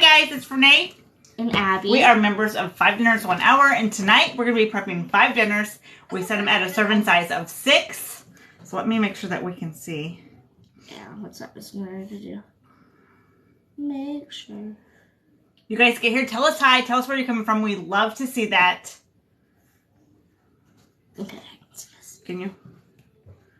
guys, it's Renee and Abby. We are members of 5 Dinners 1 Hour, and tonight we're going to be prepping 5 dinners. We set them at a serving size of 6. So let me make sure that we can see. Yeah, what's that just ready to do? Make sure. You guys get here, tell us hi, tell us where you're coming from. We love to see that. Okay. Can you?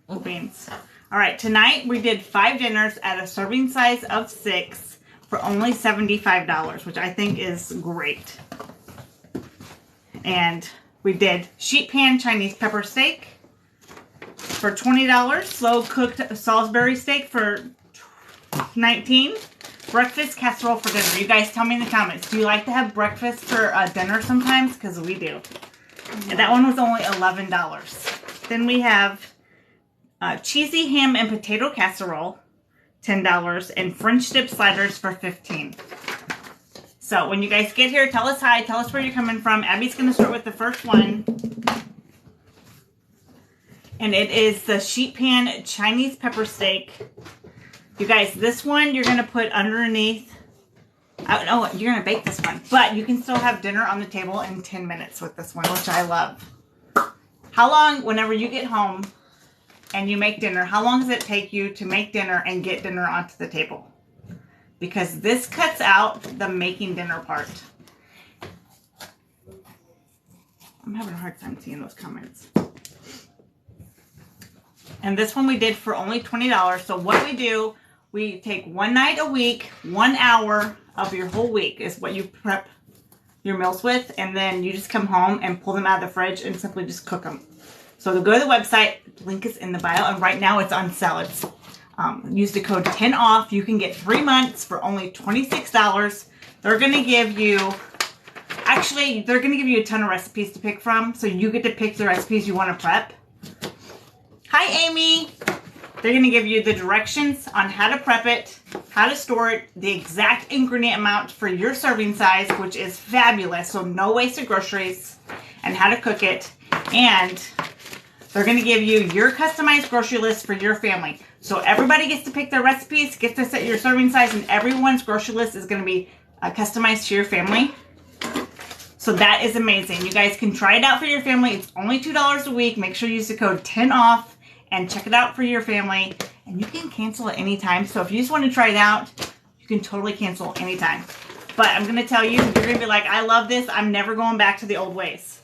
Oh, beans. All right, tonight we did 5 dinners at a serving size of 6 for only $75, which I think is great. And we did sheet pan Chinese pepper steak for $20, slow cooked Salisbury steak for $19, breakfast casserole for dinner. You guys tell me in the comments, do you like to have breakfast for dinner sometimes? Because we do. And that one was only $11. Then we have cheesy ham and potato casserole, $10, and French dip sliders for $15. So when you guys get here, tell us hi, tell us where you're coming from. Abby's going to start with the first one. And it is the sheet pan Chinese pepper steak. You guys, this one you're going to put underneath. I don't know, you're going to bake this one. But you can still have dinner on the table in 10 minutes with this one, which I love. How long, whenever you get home and you make dinner, how long does it take you to make dinner and get dinner onto the table? Because this cuts out the making dinner part. I'm having a hard time seeing those comments. And this one we did for only $20. So what we do, we take one night a week, 1 hour of your whole week is what you prep your meals with. And then you just come home and pull them out of the fridge and simply just cook them. So to go to the website, the link is in the bio, and right now it's on sale. It's, use the code 10OFF. You can get 3 months for only $26. They're going to give you, actually, they're going to give you a ton of recipes to pick from, so you get to pick the recipes you want to prep. Hi, Amy. They're going to give you the directions on how to prep it, how to store it, the exact ingredient amount for your serving size, which is fabulous, so no wasted groceries, and how to cook it, and they're going to give you your customized grocery list for your family. So everybody gets to pick their recipes, gets to set your serving size, and everyone's grocery list is going to be customized to your family. So that is amazing. You guys can try it out for your family. It's only $2 a week. Make sure you use the code 10OFF and check it out for your family. And you can cancel at any time. So if you just want to try it out, you can totally cancel anytime. But I'm going to tell you, you're going to be like, I love this. I'm never going back to the old ways.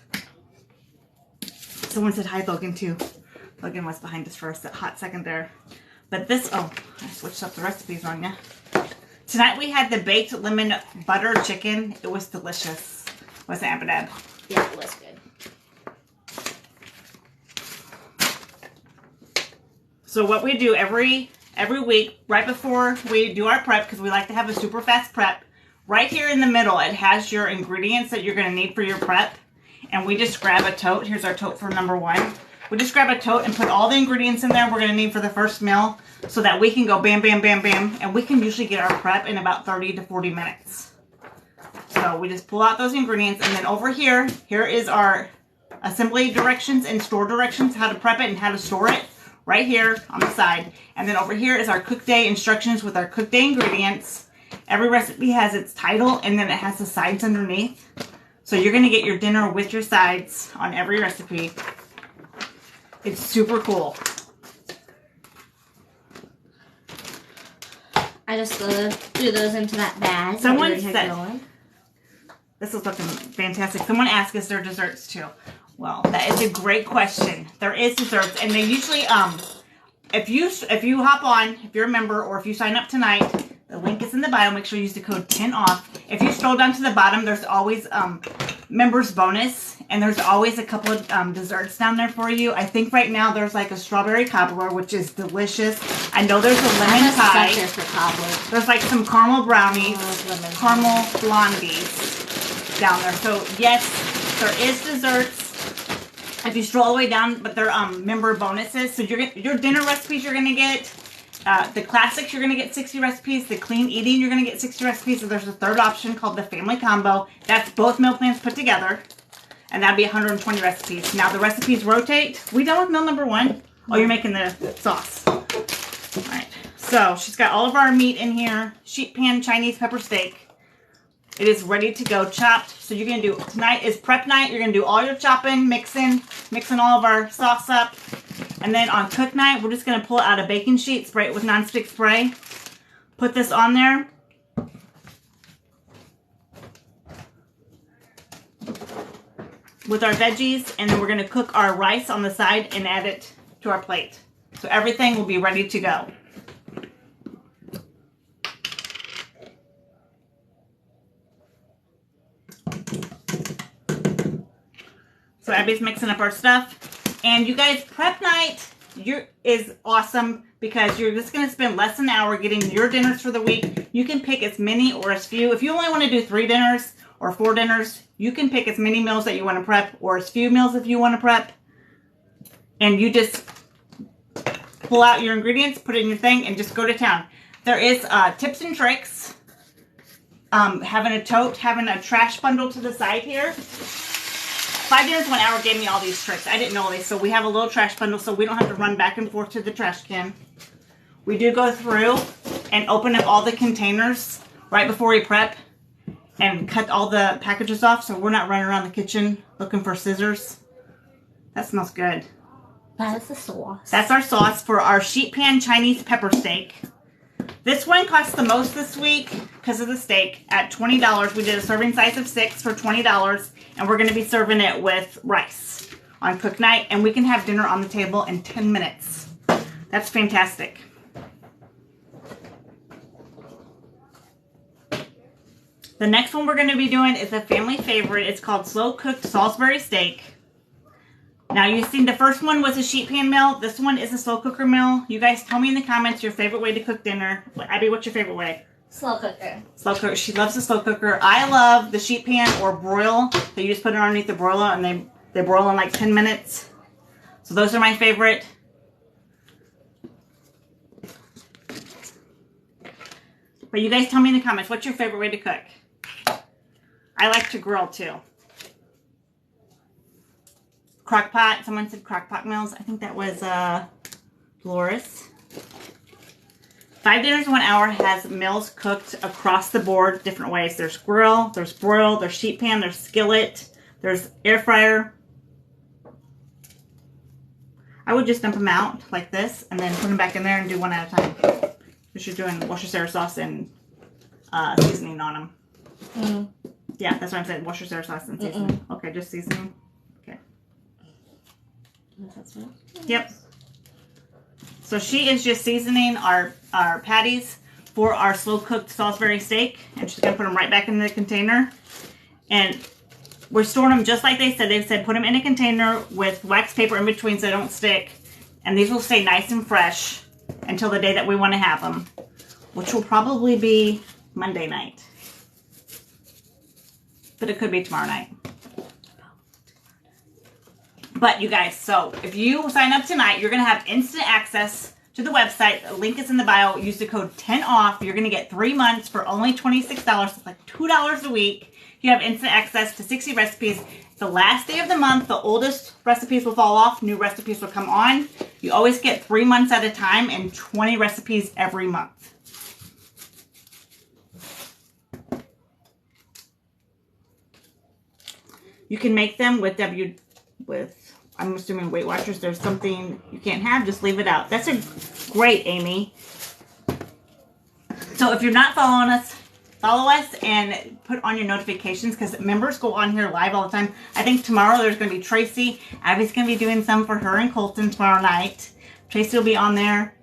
Someone said hi, Logan, too. Logan was behind us for a hot second there. But this, oh, I switched up the recipes on you. Tonight we had the baked lemon butter chicken. It was delicious. Wasn't it, Abadab? Yeah, it was good. So what we do every week, right before we do our prep, because we like to have a super fast prep, right here in the middle, it has your ingredients that you're going to need for your prep. And we just grab a tote. Here's our tote for number 1. We just grab a tote and put all the ingredients in there we're going to need for the first meal so that we can go bam, bam, bam, bam. And we can usually get our prep in about 30 to 40 minutes. So we just pull out those ingredients. And then over here, here is our assembly directions and store directions, how to prep it and how to store it right here on the side. And then over here is our cook day instructions with our cook day ingredients. Every recipe has its title and then it has the sides underneath. So you're going to get your dinner with your sides on every recipe. It's super cool. I just threw those into that bag. Someone said, this is looking fantastic. Someone asked, is there desserts too? Well, that is a great question. There is desserts, and they usually, if you hop on, if you're a member, or if you sign up tonight, the link is in the bio. Make sure you use the code 10OFF. If you scroll down to the bottom, there's always members bonus, and there's always a couple of desserts down there for you. I think right now there's like a strawberry cobbler, which is delicious. I know there's a lemon pie. For cobbler. There's like some caramel brownies, caramel blondies down there. So yes, there is desserts. If you stroll all the way down, but they're member bonuses. So your dinner recipes you're gonna get. The classics, you're going to get 60 recipes. The clean eating, you're going to get 60 recipes. So there's a third option called the family combo. That's both meal plans put together. And that'd be 120 recipes. Now the recipes rotate. We done with meal number 1? Oh, you're making the sauce. All right. So she's got all of our meat in here. Sheet pan Chinese pepper steak. It is ready to go chopped. So you're going to do, tonight is prep night. You're going to do all your chopping, mixing all of our sauce up. And then on cook night, we're just going to pull out a baking sheet, spray it with nonstick spray. Put this on there. With our veggies, and then we're going to cook our rice on the side and add it to our plate. So everything will be ready to go. So Abby's mixing up our stuff. And you guys, prep night is awesome because you're just going to spend less than an hour getting your dinners for the week. You can pick as many or as few. If you only want to do 3 dinners or 4 dinners, you can pick as many meals that you want to prep or as few meals if you want to prep. And you just pull out your ingredients, put it in your thing, and just go to town. There is tips and tricks. Having a tote, having a trash bundle to the side here. 5 Dinners 1 Hour gave me all these tricks. I didn't know these, so we have a little trash bundle so we don't have to run back and forth to the trash can. We do go through and open up all the containers right before we prep and cut all the packages off so we're not running around the kitchen looking for scissors. That smells good. That's the sauce. That's our sauce for our sheet pan Chinese pepper steak. This one costs the most this week because of the steak at $20. We did a serving size of 6 for $20, and we're going to be serving it with rice on cook night, and we can have dinner on the table in 10 minutes. That's fantastic. The next one we're going to be doing is a family favorite. It's called slow cooked Salisbury steak. Now, you've seen the first one was a sheet pan meal. This one is a slow cooker meal. You guys tell me in the comments your favorite way to cook dinner. Abby, what's your favorite way? Slow cooker. Slow cooker. She loves the slow cooker. I love the sheet pan or broil. So you just put it underneath the broiler and they broil in like 10 minutes. So those are my favorite. But you guys tell me in the comments, what's your favorite way to cook? I like to grill too. Crock pot. Someone said crock pot meals. I think that was Dolores. 5 Dinners 1 Hour has meals cooked across the board different ways. There's grill, there's broil, there's sheet pan, there's skillet, there's air fryer. I would just dump them out like this and then put them back in there and do one at a time. Because you're doing Worcestershire sauce and seasoning on them. Mm. Yeah, that's what I'm saying. Worcestershire sauce and seasoning. Okay, just seasoning. Okay. Yep. So she is just seasoning our patties for our slow cooked Salisbury steak. And she's going to put them right back in the container. And we're storing them just like they said. They said put them in a container with wax paper in between so they don't stick. And these will stay nice and fresh until the day that we want to have them. Which will probably be Monday night. But it could be tomorrow night. But you guys, so if you sign up tonight, you're going to have instant access to the website. The link is in the bio. Use the code 10OFF. You're going to get 3 months for only $26. It's like $2 a week. You have instant access to 60 recipes. The last day of the month, the oldest recipes will fall off. New recipes will come on. You always get 3 months at a time and 20 recipes every month. You can make them with I'm assuming Weight Watchers. There's something you can't have, just leave it out. That's a great, Amy. So if you're not following us, follow us and put on your notifications because members go on here live all the time. I think tomorrow there's going to be Tracy. Abby's going to be doing some for her and Colton tomorrow night. Tracy will be on there.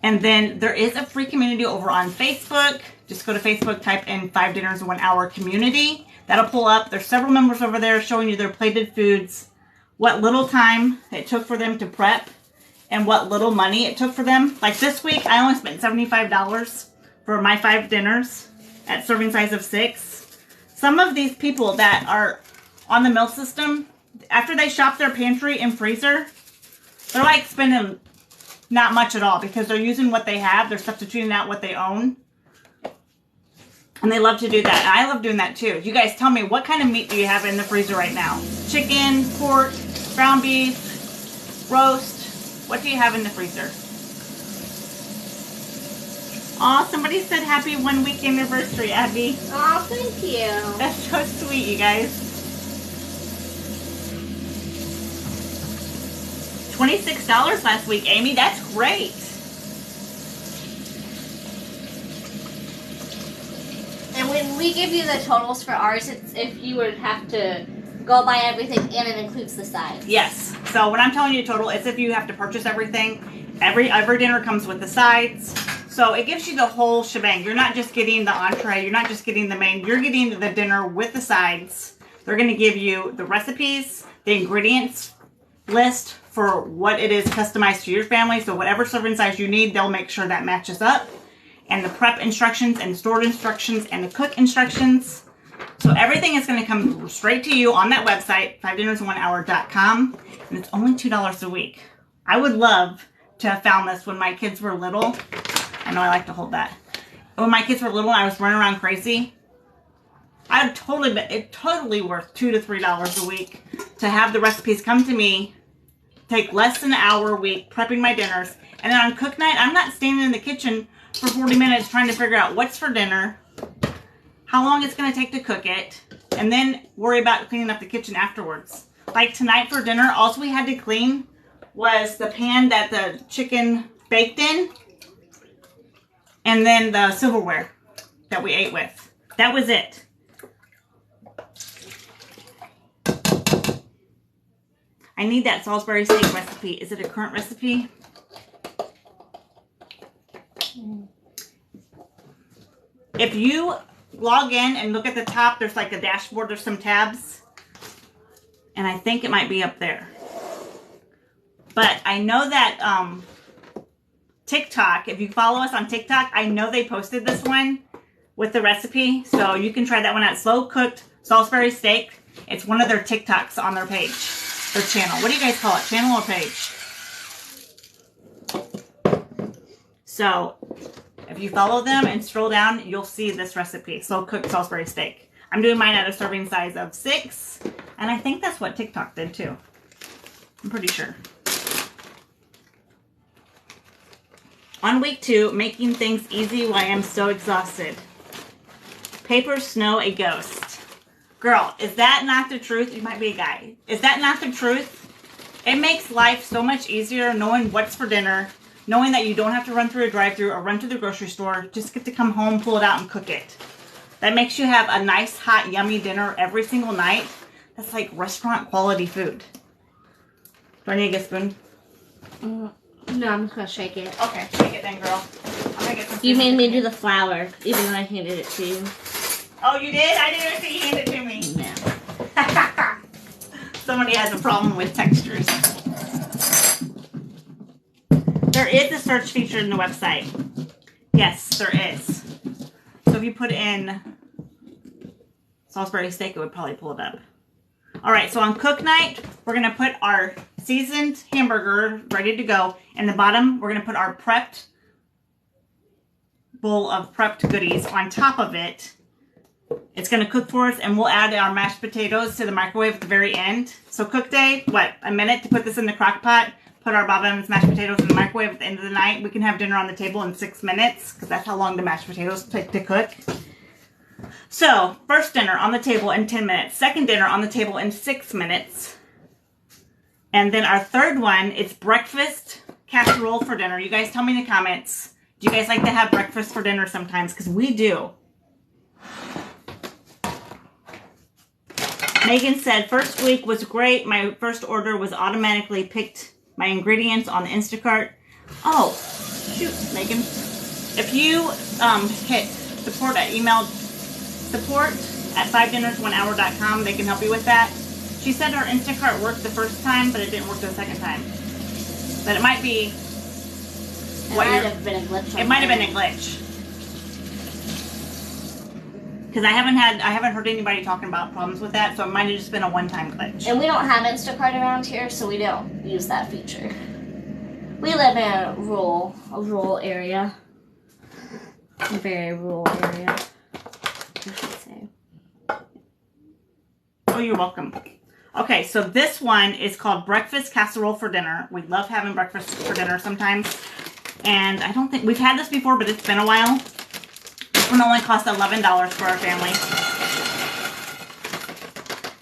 And then there is a free community over on Facebook. Just go to Facebook, type in 5 Dinners 1 Hour community. That'll pull up. There's several members over there showing you their plated foods, what little time it took for them to prep, and what little money it took for them. Like this week, I only spent $75 for my 5 dinners at serving size of 6. Some of these people that are on the meal system, after they shop their pantry and freezer, they're like spending not much at all because they're using what they have. They're substituting out what they own. And they love to do that. And I love doing that too. You guys tell me, what kind of meat do you have in the freezer right now? Chicken, pork, ground beef, roast. What do you have in the freezer? Aw, somebody said happy 1 week anniversary, Abby. Oh, thank you. That's so sweet, you guys. $26 last week, Amy. That's great. And when we give you the totals for ours, it's if you would have to go buy everything and it includes the sides. Yes. So when I'm telling you total, it's if you have to purchase everything. Every dinner comes with the sides. So it gives you the whole shebang. You're not just getting the entree. You're not just getting the main. You're getting the dinner with the sides. They're going to give you the recipes, the ingredients list for what it is customized to your family. So whatever serving size you need, they'll make sure that matches up. And the prep instructions and stored instructions and the cook instructions. So everything is going to come straight to you on that website, 5dinnersinhour.com. And it's only $2 a week. I would love to have found this when my kids were little. I know I like to hold that. When my kids were little and I was running around crazy, I'd totally worth $2 to $3 a week to have the recipes come to me, take less than an hour a week prepping my dinners, and then on cook night, I'm not standing in the kitchen for 40 minutes trying to figure out what's for dinner, how long it's going to take to cook it, and then worry about cleaning up the kitchen afterwards. Like tonight for dinner, all we had to clean was the pan that the chicken baked in, and then the silverware that we ate with. That was it. I need that Salisbury steak recipe. Is it a current recipe? If you log in and look at the top, there's like a dashboard, there's some tabs. And I think it might be up there. But I know that TikTok, if you follow us on TikTok, I know they posted this one with the recipe. So you can try that one out. Slow cooked Salisbury steak. It's one of their TikToks on their page, their channel. What do you guys call it? Channel or page? So if you follow them and scroll down, you'll see this recipe. Slow cooked Salisbury steak. I'm doing mine at a serving size of 6. And I think that's what TikTok did too. I'm pretty sure. On week 2, making things easy while I'm so exhausted. Paper snow a ghost. Girl, is that not the truth? You might be a guy. Is that not the truth? It makes life so much easier knowing what's for dinner, knowing that you don't have to run through a drive-thru or run to the grocery store. Just get to come home, pull it out, and cook it. That makes you have a nice, hot, yummy dinner every single night. That's like restaurant quality food. Do I need to get a spoon? No, I'm just going to shake it. Okay, shake it then, girl. I'm gonna get some. You made me do the flour, even though I handed it to you. Oh, you did? I didn't even see you hand it to me. No. Somebody has a problem with textures. There is a search feature in the website. Yes, there is. So if you put in Salisbury steak, it would probably pull it up. All right, so on cook night, we're going to put our seasoned hamburger ready to go. In the bottom, we're going to put our prepped bowl of prepped goodies on top of it. It's going to cook for us, and we'll add our mashed potatoes to the microwave at the very end. So cook day, what, a minute to put this in the crock pot, put our Bob Evans mashed potatoes in the microwave at the end of the night. We can have dinner on the table in 6 minutes, because that's how long the mashed potatoes take to cook. So, first dinner on the table in 10 minutes. Second dinner on the table in 6 minutes. And then our third one is breakfast casserole for dinner. You guys tell me in the comments, do you guys like to have breakfast for dinner sometimes? Because we do. Megan said, first week was great. My first order was automatically picked my ingredients on the Instacart. Oh, shoot, Megan. If you hit support at email support at 5dinnersonehour.com, they can help you with that. She said her Instacart worked the first time, but it didn't work the second time. But it might be It might have been a glitch. It might have been a glitch. Because I haven't heard anybody talking about problems with that, so it might have just been a one-time glitch. And we don't have Instacart around here, so we don't use that feature. We live in a rural area. A very rural area, I should say. Oh, you're welcome. Okay, so this one is called breakfast casserole for dinner. We love having breakfast for dinner sometimes. And I don't think we've had this before, but it's been a while. This one only cost $11 for our family.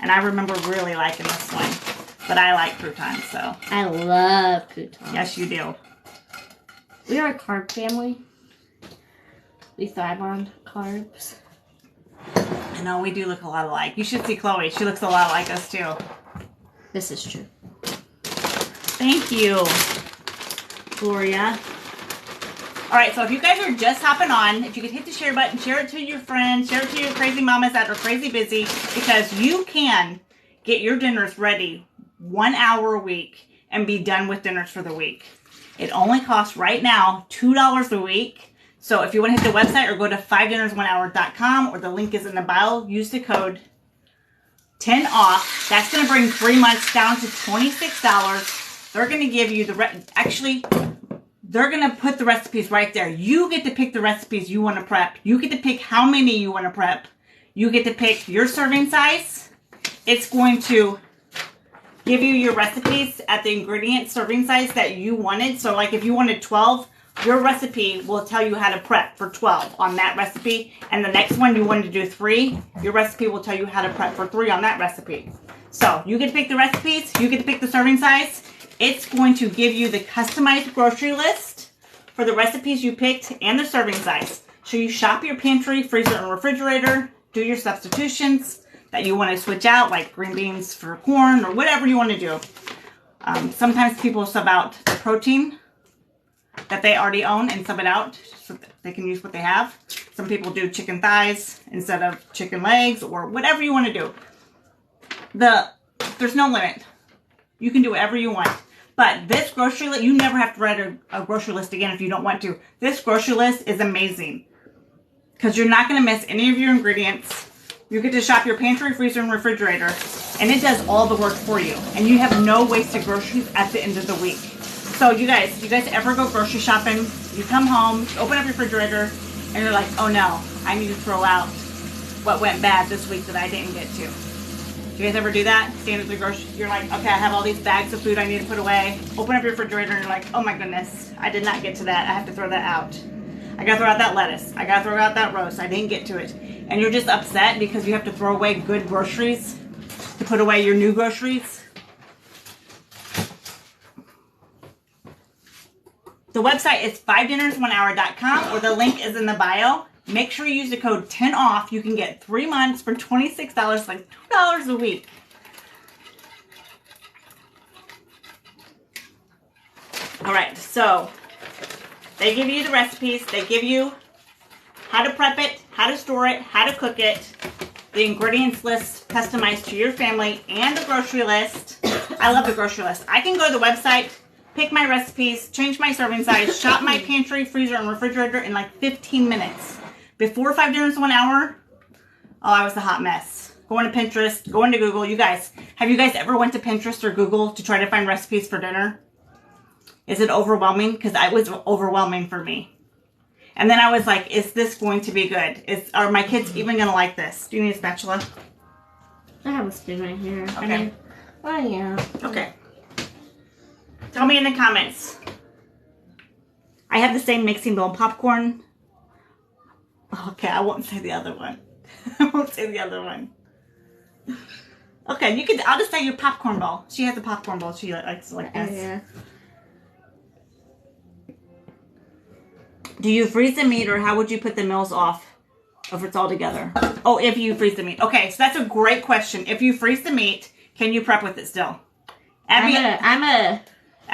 And I remember really liking this one. But I like croutons, so. I love croutons. Yes, you do. We are a carb family. We thrive on carbs. I know, we do look a lot alike. You should see Chloe. She looks a lot like us, too. This is true. Thank you, Gloria. All right, so if you guys are just hopping on, if you could hit the share button, share it to your friends, share it to your crazy mamas that are crazy busy, because you can get your dinners ready 1 hour a week and be done with dinners for the week. It only costs right now $2 a week. So if you want to hit the website or go to 5dinnersOneHour.com, or the link is in the bio, use the code 10 off. That's going to bring 3 months down to $26. They're going to give you they're going to put the recipes right there. You get to pick the recipes you want to prep. You get to pick how many you want to prep. You get to pick your serving size. It's going to give you your recipes at the ingredient serving size that you wanted. So like if you wanted 12, your recipe will tell you how to prep for 12 on that recipe. And the next one you wanted to do 3, your recipe will tell you how to prep for 3 on that recipe. So you get to pick the recipes. You get to pick the serving size. It's going to give you the customized grocery list for the recipes you picked and the serving size. So you shop your pantry, freezer, and refrigerator, do your substitutions that you want to switch out, like green beans for corn or whatever you want to do. Sometimes people sub out the protein that they already own and sub it out so that they can use what they have. Some people do chicken thighs instead of chicken legs, or whatever you want to do. There's no limit. You can do whatever you want. But this grocery list, you never have to write a grocery list again if you don't want to. This grocery list is amazing because you're not going to miss any of your ingredients. You get to shop your pantry, freezer, and refrigerator, and it does all the work for you. And you have no wasted groceries at the end of the week. So you guys ever go grocery shopping? You come home, open up your refrigerator, and you're like, oh no, I need to throw out what went bad this week that I didn't get to. Do you guys ever do that? Stand at the grocery, you're like, okay, I have all these bags of food I need to put away. Open up your refrigerator and you're like, oh my goodness, I did not get to that. I have to throw that out. I gotta throw out that lettuce. I gotta throw out that roast. I didn't get to it. And you're just upset because you have to throw away good groceries to put away your new groceries. The website is 5dinnersonehour.com, or the link is in the bio. Make sure you use the code 10 off. You can get 3 months for $26, like $2 a week. All right, so they give you the recipes. They give you how to prep it, how to store it, how to cook it, the ingredients list customized to your family, and the grocery list. I love the grocery list. I can go to the website, pick my recipes, change my serving size, shop my pantry, freezer, and refrigerator in like 15 minutes. Before 5 dinners in 1 hour, oh, I was a hot mess. Going to Pinterest, going to Google. You guys, have you guys ever went to Pinterest or Google to try to find recipes for dinner? Is it overwhelming? Because it was overwhelming for me. And then I was like, is this going to be good? Are my kids even going to like this? Do you need a spatula? I have a spoon right here. Okay. Oh, yeah. Okay. Tell me in the comments. I have the same mixing bowl popcorn. Okay, I won't say the other one. I won't say the other one. Okay, I'll just say your popcorn bowl. She has a popcorn bowl she likes like this. Yeah. Do you freeze the meat, or how would you put the meals off if it's all together? Oh, if you freeze the meat. Okay, so that's a great question. If you freeze the meat, can you prep with it still? Abby, I'm a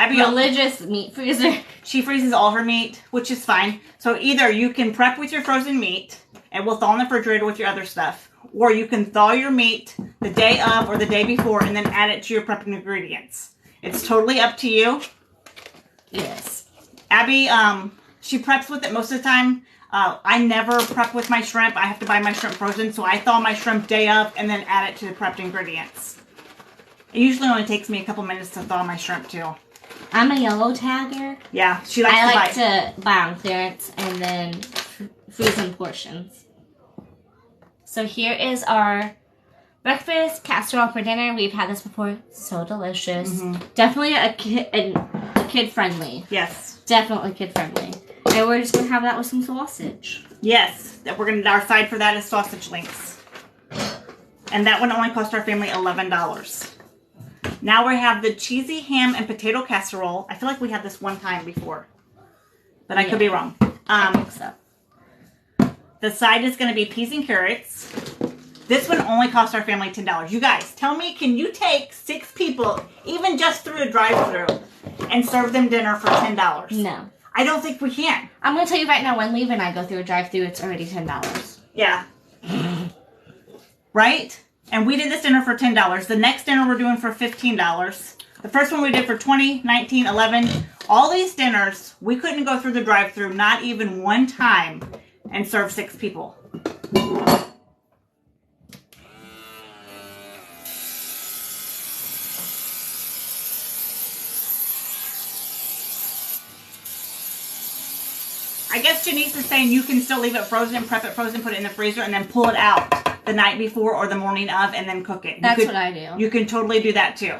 religious meat freezer. She freezes all her meat, which is fine. So either you can prep with your frozen meat, and we'll thaw in the refrigerator with your other stuff, or you can thaw your meat the day of or the day before and then add it to your prepping ingredients. It's totally up to you. Yes. Abby, she preps with it most of the time. I never prep with my shrimp. I have to buy my shrimp frozen, so I thaw my shrimp day of and then add it to the prepped ingredients. It usually only takes me a couple minutes to thaw my shrimp too. I'm a yellow tagger. Yeah, she likes to buy on clearance and then freeze in portions. So here is our breakfast casserole for dinner. We've had this before. So delicious. Mm-hmm. Definitely a kid friendly. Yes. Definitely kid friendly. And we're just gonna have that with some sausage. Yes. Our side for that is sausage links. And that one only cost our family $11. Now we have the cheesy ham and potato casserole. I feel like we had this one time before, but I could be wrong. I think so. The side is going to be peas and carrots. This one only cost our family $10. You guys, tell me, can you take 6 people, even just through a drive-thru, and serve them dinner for $10? No. I don't think we can. I'm going to tell you right now, when Levi and I go through a drive-thru, it's already $10. Yeah. Right? And we did this dinner for $10. The next dinner we're doing for $15. The first one we did for $20, $19, $11. All these dinners, we couldn't go through the drive-thru, not even one time, and serve 6 people. I guess Janice is saying you can still leave it frozen, prep it frozen, put it in the freezer, and then pull it out the night before or the morning of, and then cook it. That's what I do. You can totally do that too.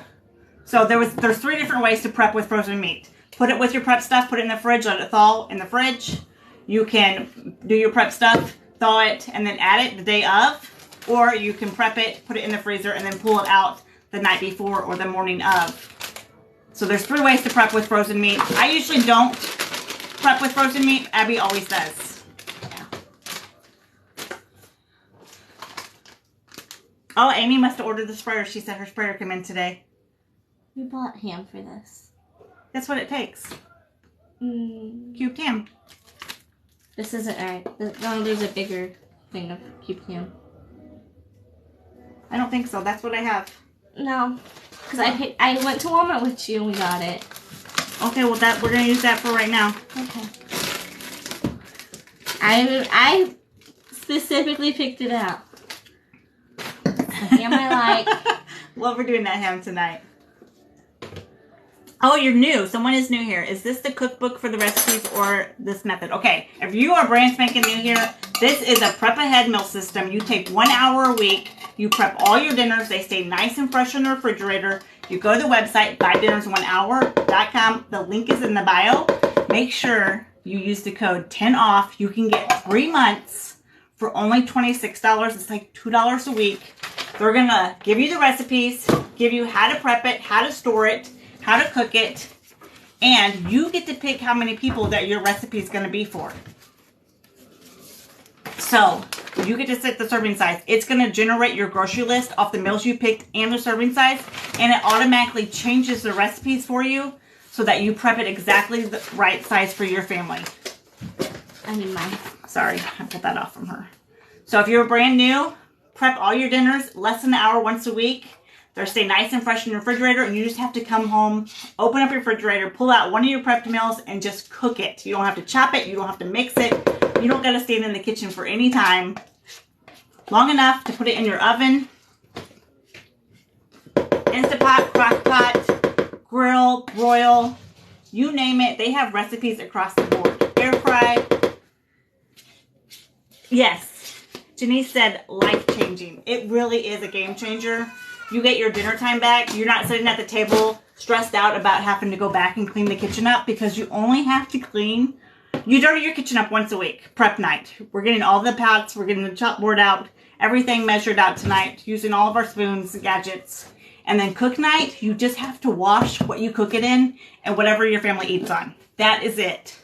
So there's 3 different ways to prep with frozen meat. Put it with your prep stuff, put it in the fridge, let it thaw in the fridge. You can do your prep stuff, thaw it, and then add it the day of. Or you can prep it, put it in the freezer, and then pull it out the night before or the morning of. So there's 3 ways to prep with frozen meat. I usually don't prep with frozen meat. Abby always does. Yeah. Oh, Amy must have ordered the sprayer. She said her sprayer came in today. We bought ham for this. That's what it takes. Cubed ham. This isn't right. No, there's a bigger thing of cubed ham. I don't think so. That's what I have. No, because I went to Walmart with you and we got it. Okay, well we're gonna use that for right now. Okay. I specifically picked it out. The ham I like. Well, we're doing that ham tonight. Oh, you're new. Someone is new here. Is this the cookbook for the recipes or this method? Okay, if you are brand spanking new here, this is a prep ahead meal system. You take 1 hour a week. You prep all your dinners. They stay nice and fresh in the refrigerator. You go to the website, buydinnersonehour.com. The link is in the bio. Make sure you use the code 10OFF. You can get 3 months for only $26. It's like $2 a week. They're going to give you the recipes, give you how to prep it, how to store it, how to cook it, and you get to pick how many people that your recipe is going to be for. So you get to set the serving size. It's going to generate your grocery list off the meals you picked and the serving size, and it automatically changes the recipes for you so that you prep it exactly the right size for your family. I need mine. Sorry, I put that off from her. So if you're brand new, prep all your dinners less than an hour once a week. They'll stay nice and fresh in your refrigerator, and you just have to come home, open up your refrigerator, pull out one of your prepped meals, and just cook it. You don't have to chop it. You don't have to mix it. You don't got to stand in the kitchen for any time. Long enough to put it in your oven, Instapot, crock pot, grill, broil, you name it. They have recipes across the board. Air fry. Yes, Janice said life-changing. It really is a game changer. You get your dinner time back. You're not sitting at the table stressed out about having to go back and clean the kitchen up because you only have to clean. You dirty your kitchen up once a week, prep night. We're getting all the pots. We're getting the chopboard out. Everything measured out tonight using all of our spoons and gadgets. And then cook night, you just have to wash what you cook it in and whatever your family eats on. That is it.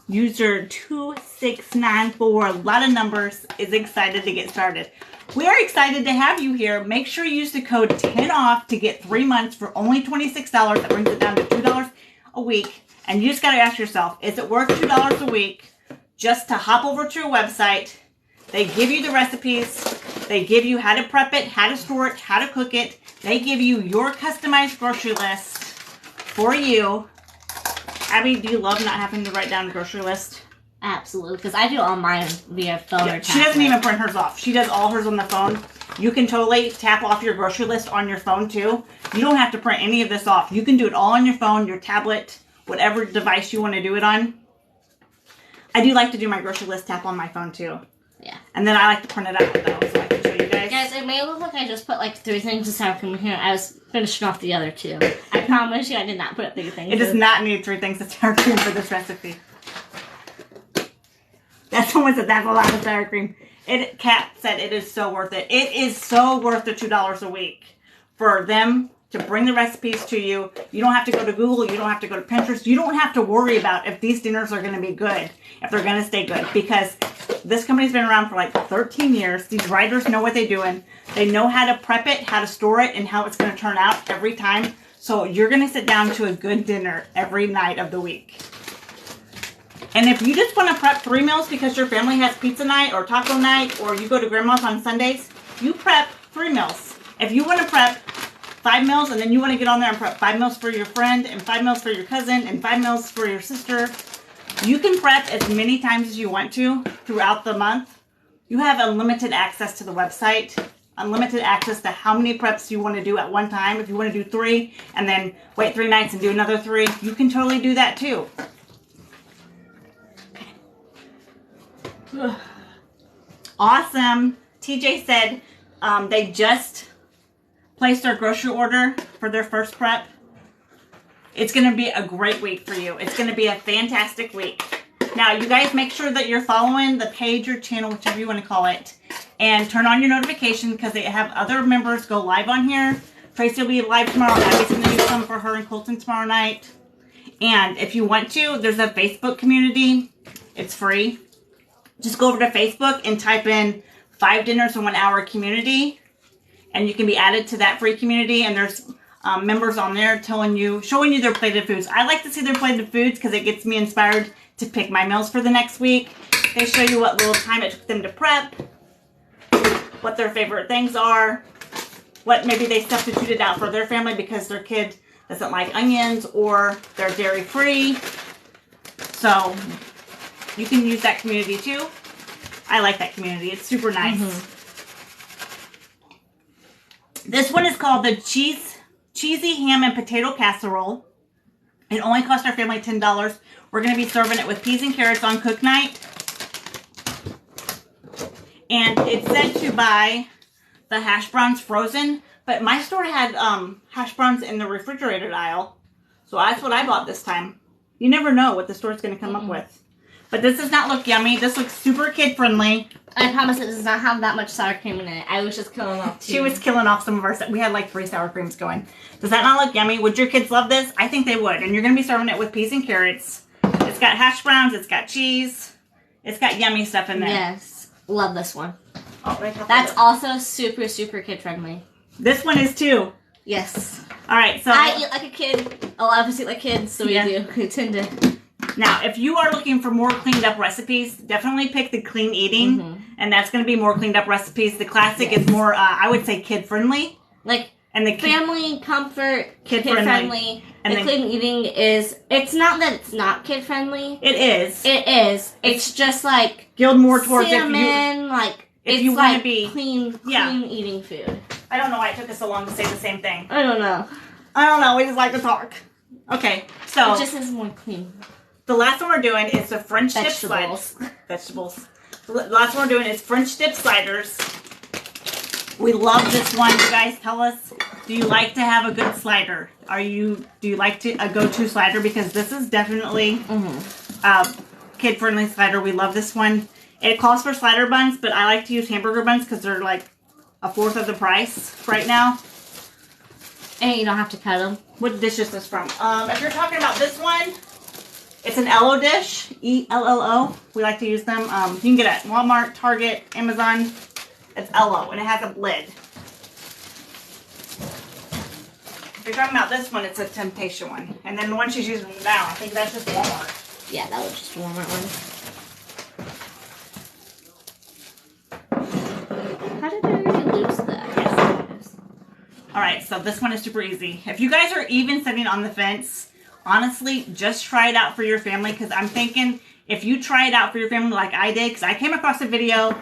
User 2694, a lot of numbers, is excited to get started. We are excited to have you here. Make sure you use the code 10OFF to get 3 months for only $26. That brings it down to $2 a week. And you just got to ask yourself, is it worth $2 a week just to hop over to your website? They give you the recipes. They give you how to prep it, how to store it, how to cook it. They give you your customized grocery list for you. Abby, do you love not having to write down a grocery list? Absolutely, because I do all mine via phone or tablet. She doesn't even print hers off. She does all hers on the phone. You can totally tap off your grocery list on your phone too. You don't have to print any of this off. You can do it all on your phone, your tablet, whatever device you want to do it on. I do like to do my grocery list tap on my phone too. Yeah. And then I like to print it out though, so I can show you guys. Guys, it may look like I just put like 3 things of sour cream in here. I was finishing off the other 2. I promise you I did not put 3 things. It does not need 3 things of sour cream for this recipe. That's someone said that's a lot of sour cream. Kat said it is so worth it. It is so worth the $2 a week for them to bring the recipes to you. You don't have to go to Google. You don't have to go to Pinterest. You don't have to worry about if these dinners are going to be good, if they're going to stay good, because this company's been around for like 13 years. These writers know what they're doing. They know how to prep it, how to store it, and how it's going to turn out every time. So you're going to sit down to a good dinner every night of the week. And if you just want to prep 3 meals because your family has pizza night or taco night, or you go to grandma's on Sundays, you prep 3 meals. If you want to prep 5 meals and then you want to get on there and prep 5 meals for your friend and 5 meals for your cousin and 5 meals for your sister, you can prep as many times as you want to throughout the month. You have unlimited access to the website, unlimited access to how many preps you want to do at one time. If you want to do 3 and then wait 3 nights and do another 3, you can totally do that too. Awesome. TJ said they just placed their grocery order for their first prep. It's going to be a great week for you. It's going to be a fantastic week. Now, you guys make sure that you're following the page or channel, whichever you want to call it, and turn on your notification because they have other members go live on here. Tracy will be live tomorrow. Abby's going to do some for her and Colton tomorrow night. And if you want to, there's a Facebook community. It's free. Just go over to Facebook and type in 5 dinners in 1 hour community, and you can be added to that free community. And there's members on there showing you their plated foods. I like to see their plated foods because it gets me inspired to pick my meals for the next week. They show you what little time it took them to prep, what their favorite things are, what maybe they substituted out for their family because their kid doesn't like onions or they're dairy free. So you can use that community too. I like that community. It's super nice. This one is called the Cheesy Ham and Potato Casserole. It only cost our family $10. We're going to be serving it with peas and carrots on cook night. And it said to buy the hash browns frozen, but my store had hash browns in the refrigerated aisle. So that's what I bought this time. You never know what the store's going to come up with. But this does not look yummy. This looks super kid-friendly. I promise it does not have that much sour cream in it. I was just killing off 2. She was killing off some of our... We had like 3 sour creams going. Does that not look yummy? Would your kids love this? I think they would. And you're going to be serving it with peas and carrots. It's got hash browns. It's got cheese. It's got yummy stuff in there. Yes. Love this one. Oh, right. That's also super, super kid-friendly. This one is too. Yes. All right. So I eat like a kid. A lot of us eat like kids, so we do. We tend to... Now, if you are looking for more cleaned up recipes, definitely pick the clean eating, and that's going to be more cleaned up recipes. The classic is more, I would say, kid friendly. Like, and the family, comfort, kid friendly. And the clean eating is, it's not that it's not kid friendly. It is. It is. It's just like geared more towards cinnamon, if you want to be clean eating food. I don't know why it took us so long to say the same thing. I don't know. We just like to talk. Okay, so it just is more clean. The last one we're doing is the French dip sliders. Vegetables. The last one we're doing is French dip sliders. We love this one. You guys tell us, do you like to have a good slider? Do you like a go-to slider? Because this is definitely a kid-friendly slider. We love this one. It calls for slider buns, but I like to use hamburger buns because they're like 1/4 of the price right now. And you don't have to cut them. What dish is this from? If you're talking about this one, it's an Ello dish, E-L-L-O. We like to use them. You can get it at Walmart, Target, Amazon. It's Ello, and it has a lid. If you're talking about this one, it's a Temptation one. And then the one she's using now, I think that's just Walmart. Yeah, that was just a Walmart one. How did I already lose that? Yes. All right, so this one is super easy. If you guys are even sitting on the fence, honestly, just try it out for your family, because I'm thinking if you try it out for your family like I did, because I came across a video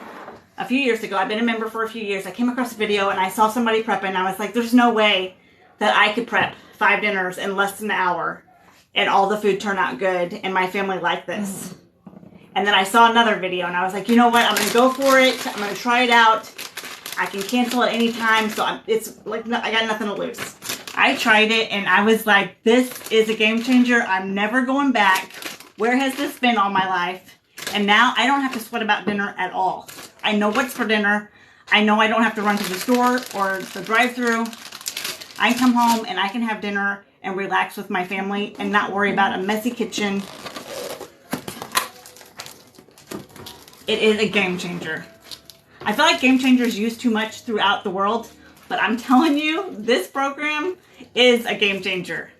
a few years ago. I've been a member for a few years. I came across a video and I saw somebody prepping. I was like, there's no way that I could prep 5 dinners in less than an hour and all the food turn out good and my family like this. And then I saw another video and I was like, you know what? I'm going to go for it. I'm going to try it out. I can cancel at any time, so it's like I got nothing to lose. I tried it and I was like, this is a game changer. I'm never going back. Where has this been all my life? And now I don't have to sweat about dinner at all. I know what's for dinner. I know I don't have to run to the store or the drive-thru. I can come home and I can have dinner and relax with my family and not worry about a messy kitchen. It is a game changer. I feel like game changers used too much throughout the world, but I'm telling you, this program is a game changer.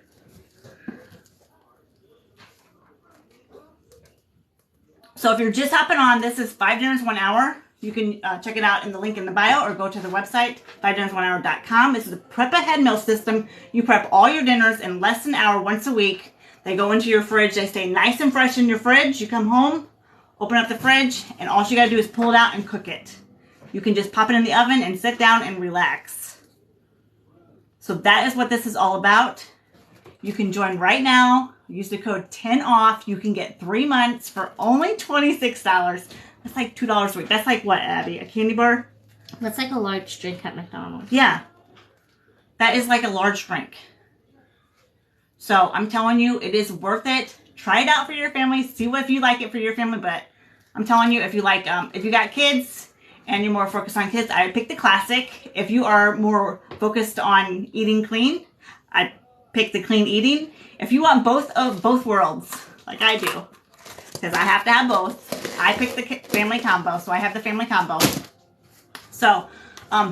So if you're just hopping on, this is 5 dinners, 1 hour. You can check it out in the link in the bio or go to the website, 5dinnersOneHour.com. This is a prep ahead meal system. You prep all your dinners in less than an hour once a week. They go into your fridge. They stay nice and fresh in your fridge. You come home, open up the fridge, and all you gotta do is pull it out and cook it. You can just pop it in the oven and sit down and relax. So that is what this is all about. You can join right now. Use the code 10OFF. You can get 3 months for only $26. That's like $2 a week. That's like what, Abby? A candy bar? That's like a large drink at McDonald's. Yeah. That is like a large drink. So I'm telling you, it is worth it. Try it out for your family. See if you like it for your family. But I'm telling you, if you like, if you got kids and you're more focused on kids, I would pick the classic. If you are more focused on eating clean, I pick the clean eating. If you want both worlds, like I do, because I have to have both, I pick the family combo, so I have the family combo. So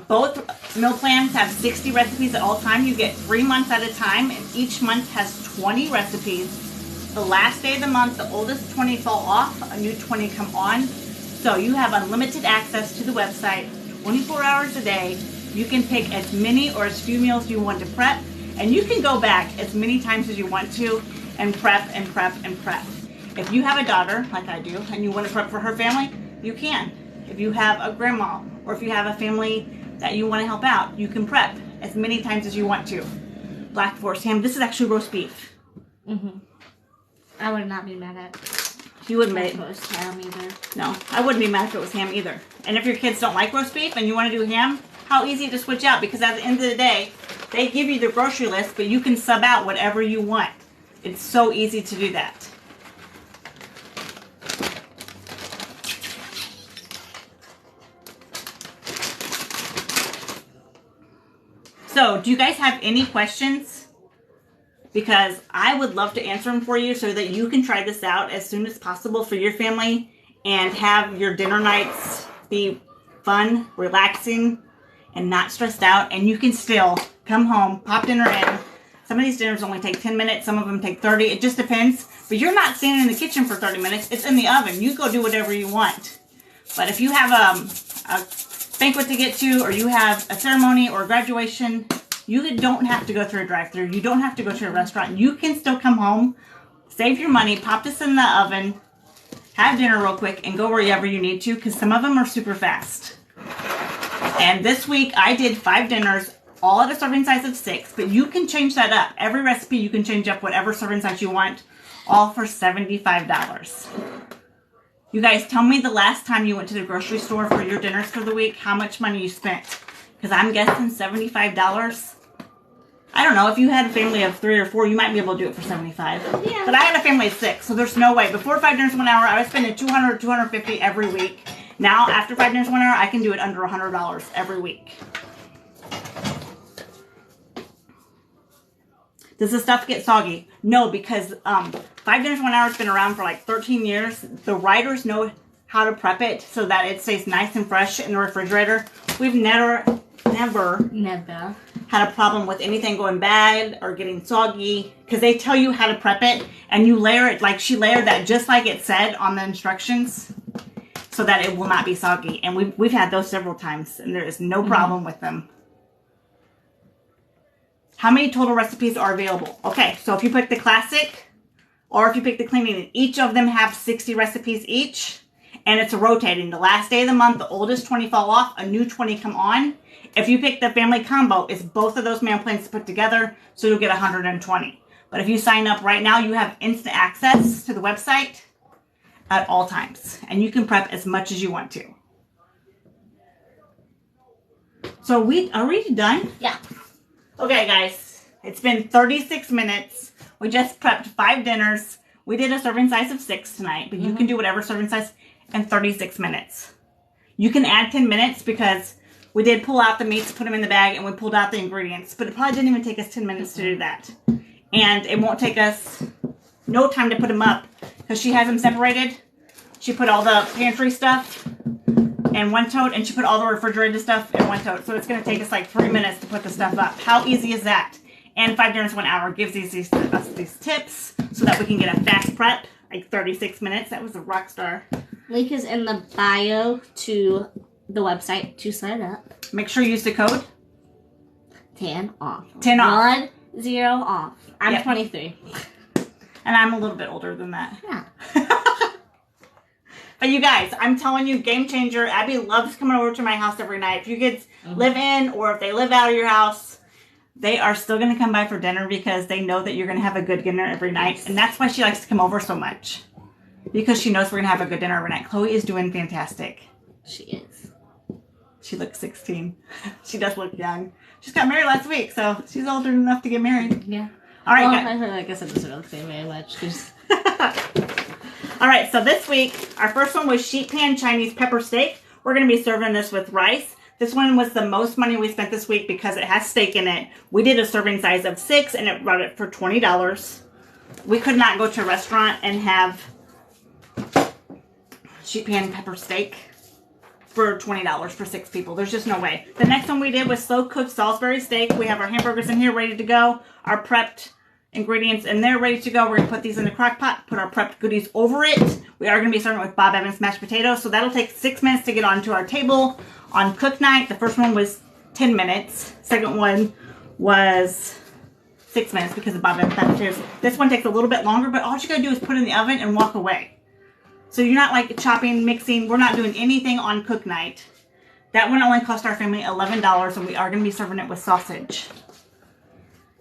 both meal plans have 60 recipes at all time. You get 3 months at a time, and each month has 20 recipes. The last day of the month, the oldest 20 fall off, a new 20 come on. So you have unlimited access to the website 24 hours a day. You can pick as many or as few meals you want to prep, and you can go back as many times as you want to and prep and prep and prep. If you have a daughter, like I do, and you want to prep for her family, you can. If you have a grandma, or if you have a family that you want to help out, you can prep as many times as you want to. Black Forest ham. This is actually roast beef. Mm-hmm. I would not be mad at You wouldn't make roast ham either. No, I wouldn't be mad if it was ham either. And if your kids don't like roast beef and you want to do ham, how easy to switch out, because at the end of the day, they give you the grocery list, but you can sub out whatever you want. It's so easy to do that. So, do you guys have any questions? Because I would love to answer them for you so that you can try this out as soon as possible for your family and have your dinner nights be fun, relaxing, and not stressed out. And you can still come home, pop dinner in. Some of these dinners only take 10 minutes. Some of them take 30. It just depends. But you're not standing in the kitchen for 30 minutes. It's in the oven. You go do whatever you want. But if you have a banquet to get to, or you have a ceremony or a graduation, you don't have to go through a drive-thru. You don't have to go to a restaurant. You can still come home, save your money, pop this in the oven, have dinner real quick, and go wherever you need to, because some of them are super fast. And this week I did 5 dinners, all at a serving size of 6, but you can change that up. Every recipe you can change up whatever serving size you want, all for $75. You guys, tell me the last time you went to the grocery store for your dinners for the week, how much money you spent. Because I'm guessing $75. I don't know, if you had a family of 3 or 4, you might be able to do it for $75. Yeah. But I had a family of 6, so there's no way. Before 5 dinners 1 hour, I was spending $200 or $250 every week. Now, after 5 dinners 1 hour, I can do it under $100 every week. Does the stuff get soggy? No, because 5 dinners 1 hour has been around for like 13 years. The writers know how to prep it so that it stays nice and fresh in the refrigerator. We've never had a problem with anything going bad or getting soggy, because they tell you how to prep it, and you layer it like she layered that just like it said on the instructions, so that it will not be soggy. And we've had those several times, and there is no problem with them. How many total recipes are available? Okay, so if you pick the classic or if you pick the cleaning, each of them have 60 recipes each, and it's rotating. The last day of the month, the oldest 20 fall off, a new 20 come on. If you pick the family combo, it's both of those meal plans put together, so you'll get 120. But if you sign up right now, you have instant access to the website at all times, and you can prep as much as you want to. So are we done? Yeah. Okay, guys. It's been 36 minutes. We just prepped 5 dinners. We did a serving size of 6 tonight, but you can do whatever serving size in 36 minutes. You can add 10 minutes because we did pull out the meats, put them in the bag, and we pulled out the ingredients. But it probably didn't even take us 10 minutes to do that. And it won't take us no time to put them up because she has them separated. She put all the pantry stuff in one tote, and she put all the refrigerated stuff in one tote. So it's going to take us like 3 minutes to put the stuff up. How easy is that? And 5 dinners, 1 hour gives us these tips so that we can get a fast prep, like 36 minutes. That was a rock star. Link is in the bio to the website to sign up. Make sure you use the code 10 off. 10 off. 10 off. I'm 23. And I'm a little bit older than that. Yeah. But you guys, I'm telling you, game changer. Abby loves coming over to my house every night. If you kids live in or if they live out of your house, they are still going to come by for dinner because they know that you're going to have a good dinner every night. And that's why she likes to come over so much. Because she knows we're going to have a good dinner every night. Chloe is doing fantastic. She is. She looks 16. She does look young. She's got married last week, so she's older enough to get married. Yeah. All right. Well, I guess it doesn't really say very much. All right, so this week, our first one was sheet pan Chinese pepper steak. We're going to be serving this with rice. This one was the most money we spent this week because it has steak in it. We did a serving size of 6, and it brought it for $20. We could not go to a restaurant and have sheet pan pepper steak for $20 for 6 people. There's just no way. The next one we did was slow cooked Salisbury steak. We have our hamburgers in here ready to go. Our prepped ingredients in there ready to go. We're going to put these in the crock pot, put our prepped goodies over it. We are going to be serving it with Bob Evans mashed potatoes. So that'll take 6 minutes to get onto our table on cook night. The first one was 10 minutes. Second one was 6 minutes because of Bob Evans mashed potatoes. This one takes a little bit longer, but all you got to do is put it in the oven and walk away. So you're not like chopping, mixing. We're not doing anything on cook night. That one only cost our family $11, and we are going to be serving it with sausage.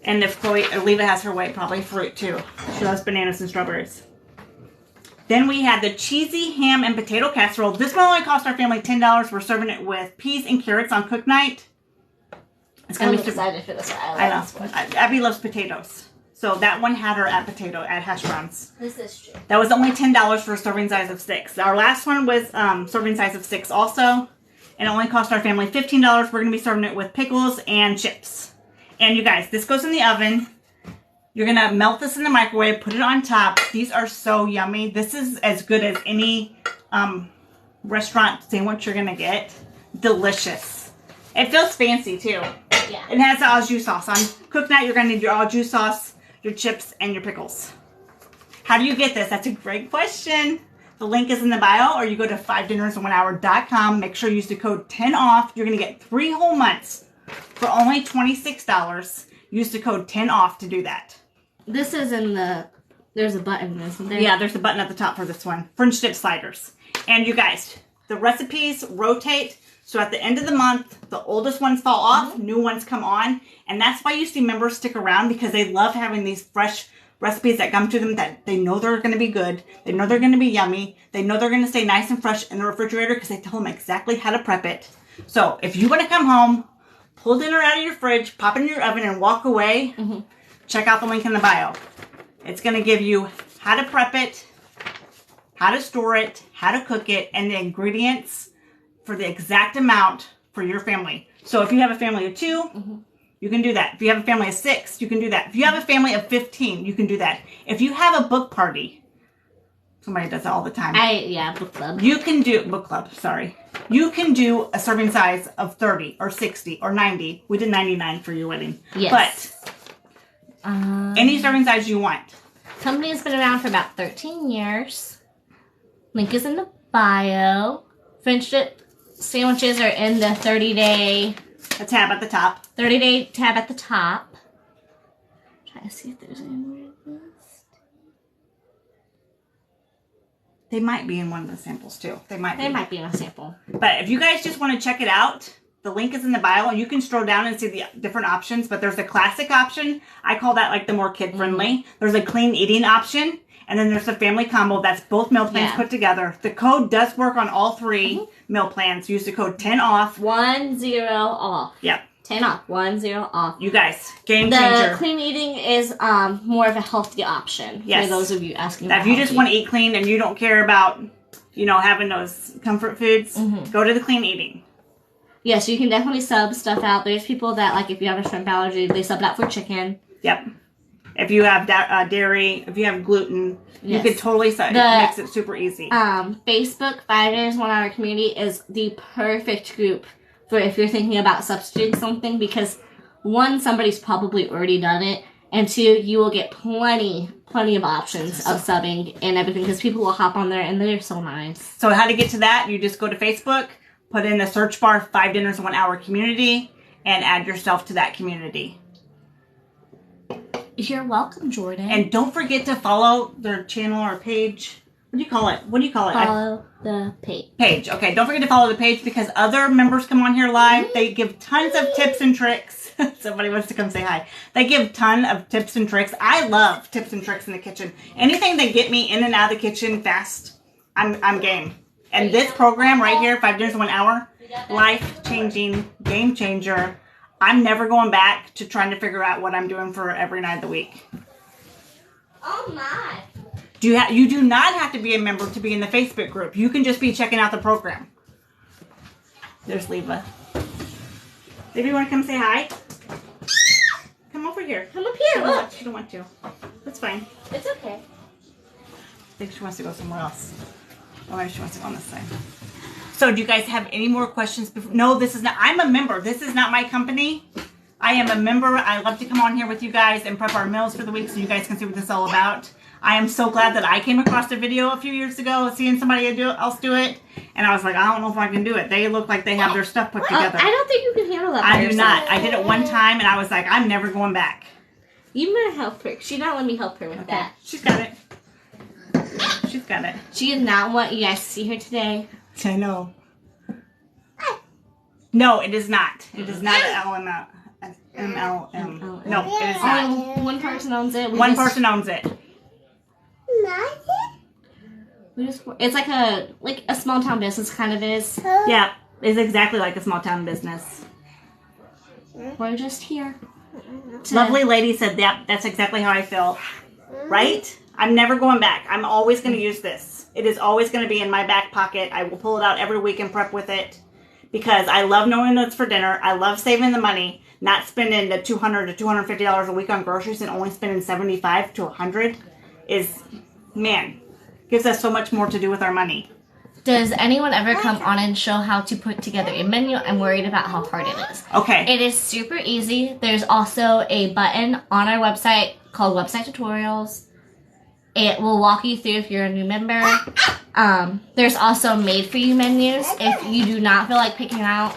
And if Chloe, Leva has her way, probably fruit too. She loves bananas and strawberries. Then we had the cheesy ham and potato casserole. This one only cost our family $10. We're serving it with peas and carrots on cook night. It's gonna I'm be excited for this one. I know. Abby loves potatoes. So that one had her at hash browns. This is true. That was only $10 for a serving size of 6. Our last one was serving size of 6 also. And it only cost our family $15. We're going to be serving it with pickles and chips. And you guys, this goes in the oven. You're going to melt this in the microwave, put it on top. These are so yummy. This is as good as any restaurant sandwich you're going to get. Delicious. It feels fancy too. Yeah. It has the au jus sauce. On cook night, you're going to need your au jus sauce, your chips, and your pickles. How do you get this? That's a great question. The link is in the bio, or you go to 5dinnersin1hour.com. Make sure you use the code 10OFF. You're going to get 3 whole months for only $26. Use the code 10OFF to do that. This is in the... There's a button, isn't there? Yeah, there's a button at the top for this one. French dip sliders. And you guys, the recipes rotate. So at the end of the month, the oldest ones fall off, new ones come on. And that's why you see members stick around, because they love having these fresh recipes that come to them that they know they're going to be good. They know they're going to be yummy. They know they're going to stay nice and fresh in the refrigerator because they tell them exactly how to prep it. So if you want to come home, pull dinner out of your fridge, pop it in your oven, and walk away, check out the link in the bio. It's going to give you how to prep it, how to store it, how to cook it, and the ingredients for the exact amount for your family. So if you have a family of 2, you can do that. If you have a family of 6, you can do that. If you have a family of 15, you can do that. If you have a book party, somebody does that all the time. Book club. You can do, book club, sorry. You can do a serving size of 30 or 60 or 90. We did 99 for your wedding. Yes. But any serving size you want. Company has been around for about 13 years. Link is in the bio. French dip sandwiches are in the 30-day... A tab at the top. 30-day tab at the top. Try to see if there's any more of this. They might be in one of the samples too. They might be in a sample. But if you guys just want to check it out, The link is in the bio, and you can scroll down and see the different options, but there's a classic option. I call that like the more kid-friendly. There's a clean eating option, and then there's a family combo. That's both meal plans put together. The code does work on all three meal plans. Use the code 10OFF. 10 off. Yep. 10 off. 10 off. You guys, game changer. The clean eating is more of a healthy option for those of you asking about if you just want to eat clean and you don't care about, you know, having those comfort foods, go to the clean eating. Yes, you can definitely sub stuff out. There's people that, like, if you have a shrimp allergy, they sub out for chicken. Yep. If you have dairy, if you have gluten, you could totally sub. It makes it super easy. Facebook 5 Dinners 1 Hour Community is the perfect group for if you're thinking about substituting something, because 1, somebody's probably already done it, and 2, you will get plenty of options of subbing and everything, because people will hop on there and they're so nice. So how to get to that? You just go to Facebook, put in the search bar 5 Dinners 1 Hour Community, and add yourself to that community. You're welcome, Jordan. And don't forget to follow their channel or page. What do you call it? Follow the page. Page. Okay, don't forget to follow the page, because other members come on here live. They give tons of tips and tricks. Somebody wants to come say hi. They give ton of tips and tricks. I love tips and tricks in the kitchen. Anything that get me in and out of the kitchen fast, I'm game. And this program right here, 5 Dinners 1 Hour, life-changing, game changer. I'm never going back to trying to figure out what I'm doing for every night of the week. Oh my. You do not have to be a member to be in the Facebook group. You can just be checking out the program. There's Leva. Maybe you want to come say hi? Come over here. Come up here, look. She don't want to. That's fine. It's okay. I think she wants to go somewhere else. Or maybe she wants to go on this side. So do you guys have any more questions? No, this is not. I'm a member. This is not my company. I am a member. I love to come on here with you guys and prep our meals for the week so you guys can see what this is all about. I am so glad that I came across a video a few years ago seeing somebody else do it. And I was like, I don't know if I can do it. They look like they have their stuff put together. I don't think you can handle that by I do not. I did it one time and I was like, I'm never going back. You might help her. She not let me help her with that. She's got it. She's got it. She did not want you guys to see her today. I know. No, it is not. It is not an MLM. No, it is not. Only one person owns it. One person owns it. It's like a small town business kind of is. Yeah, it's exactly like a small town business. We're just here. Lovely lady said that. That's exactly how I feel. Right? I'm never going back. I'm always going to use this. It is always going to be in my back pocket. I will pull it out every week and prep with it. Because I love knowing that it's for dinner. I love saving the money, not spending the $200 to $250 a week on groceries and only spending $75 to $100 is, man, gives us so much more to do with our money. Does anyone ever come on and show how to put together a menu? I'm worried about how hard it is. Okay. It is super easy. There's also a button on our website called Website Tutorials. It will walk you through if you're a new member. There's also made-for-you menus if you do not feel like picking out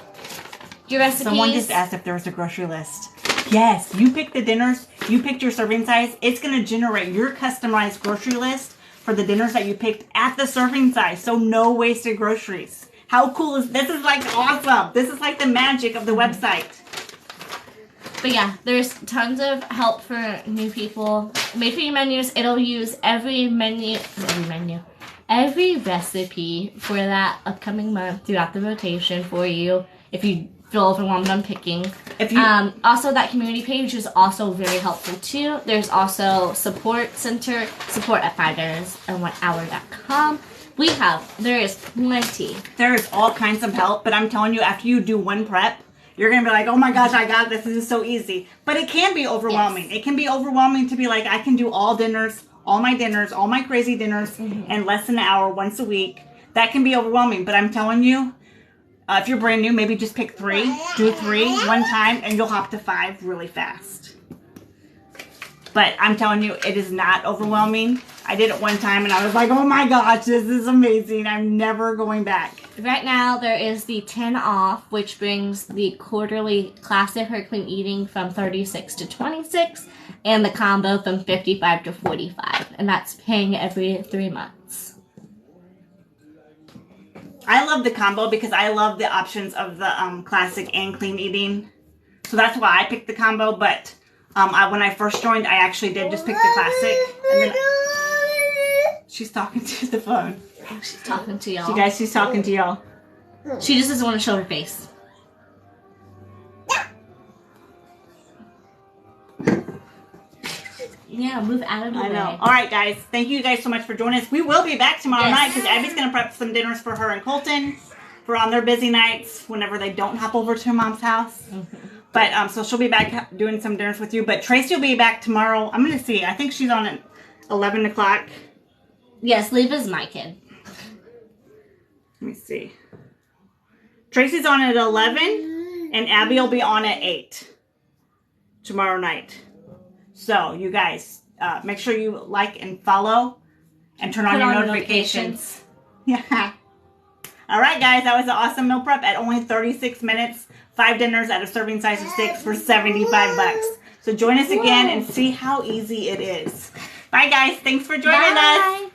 your recipes. Someone just asked if there was a grocery list. Yes, you pick the dinners, you picked your serving size. It's going to generate your customized grocery list for the dinners that you picked at the serving size. So no wasted groceries. How cool is this? Is like awesome. This is like the magic of the website. But yeah, there's tons of help for new people. Made for you menus. It'll use every recipe for that upcoming month throughout the rotation for you. If you feel overwhelmed on picking. Also, that community page is also very helpful too. There's also support center, support at 5dinnersandhour.com. There is plenty. There is all kinds of help, but I'm telling you, after you do one prep, you're going to be like, oh my gosh, I got this. This is so easy. But it can be overwhelming. Yes. It can be overwhelming to be like, I can do all my crazy dinners in less than an hour once a week. That can be overwhelming. But I'm telling you, if you're brand new, maybe just pick 3. Do 3 one time, and you'll hop to 5 really fast. But I'm telling you, it is not overwhelming. I did it one time, and I was like, oh my gosh, this is amazing. I'm never going back. Right now, there is the 10 off, which brings the quarterly classic or clean eating from $36 to $26, and the combo from $55 to $45. And that's paying every 3 months. I love the combo because I love the options of the classic and clean eating. So that's why I picked the combo. But when I first joined, I actually did just pick the classic. And then she's talking to the phone. Oh, she's talking to y'all. You guys, she's talking to y'all. She just doesn't want to show her face. Yeah, move out of the way. I know. All right, guys. Thank you guys so much for joining us. We will be back tomorrow night because Abby's going to prep some dinners for her and Colton for on their busy nights whenever they don't hop over to Mom's house. But so she'll be back doing some dinners with you. But Tracy will be back tomorrow. I'm going to see. I think she's on at 11 o'clock. Yes, Leave is my kid. Let me see. Tracy's on at 11 and Abby will be on at 8 tomorrow night. So, you guys, make sure you like and follow and turn on your notifications. Yeah. All right, guys, that was an awesome meal prep at only 36 minutes. 5 dinners at a serving size of 6 for $75. So join us again and see how easy it is. Bye, guys. Thanks for joining us.